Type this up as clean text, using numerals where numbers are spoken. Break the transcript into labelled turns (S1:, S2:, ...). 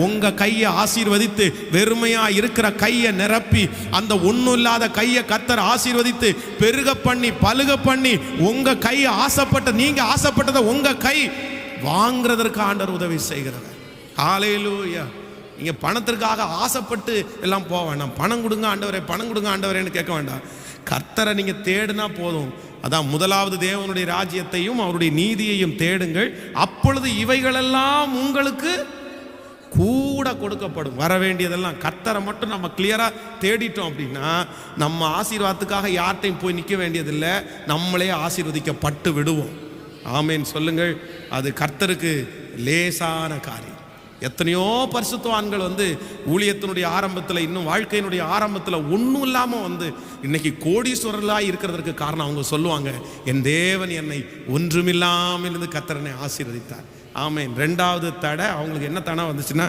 S1: உங்க கையை ஆசீர்வதித்து வெறுமையா இருக்கிற கையை நிரப்பி அந்த ஒண்ணும் இல்லாத கையை கர்த்தர் ஆசீர்வதித்து பெருக பண்ணி பலுக பண்ணி உங்க கை ஆசைப்பட்ட நீங்க ஆசைப்பட்டதை உங்க கை வாங்குறதற்கு ஆண்டவர் உதவி செய்கிறது. ஹல்லேலூயா. நீங்க பணத்திற்காக ஆசைப்பட்டு எல்லாம் போக வேண்டாம். பணம் கொடுங்க ஆண்டவரே, பணம் கொடுங்க ஆண்டவரேன்னு கேட்க வேண்டாம். கர்த்தரை நீங்க தேடினா போதும். அதான் முதலாவது தேவனுடைய ராஜ்யத்தையும் அவருடைய நீதியையும் தேடுங்கள், அப்பொழுது இவைகளெல்லாம் உங்களுக்கு கூட கொடுக்கப்படும். வர வேண்டியதெல்லாம் கர்த்தரை மட்டும் நம்ம கிளியரா தேடிட்டோம் அப்படின்னா நம்ம ஆசீர்வாதத்துக்காக யார்ட்டையும் போய் நிற்க வேண்டியதில்லை, நம்மளே ஆசீர்வதிக்கப்பட்டு விடுவோம். ஆமேன் சொல்லுங்கள். அது கர்த்தருக்கு லேசான காரியம். எத்தனையோ பரிசுத்தவான்கள் ஊழியத்தினுடைய ஆரம்பத்தில், இன்னும் வாழ்க்கையினுடைய ஆரம்பத்தில் ஒன்றும் இல்லாமல் இன்னைக்கு கோடீஸ்வரர்களாக இருக்கிறதுக்கு காரணம் அவங்க சொல்லுவாங்க, என் தேவன் என்னை ஒன்றுமில்லாமல் இருந்து கர்த்தர் என்னை ஆசீர்வதித்தார். ஆமேன். ரெண்டாவது தடை அவங்களுக்கு என்ன தடை வந்துச்சுன்னா,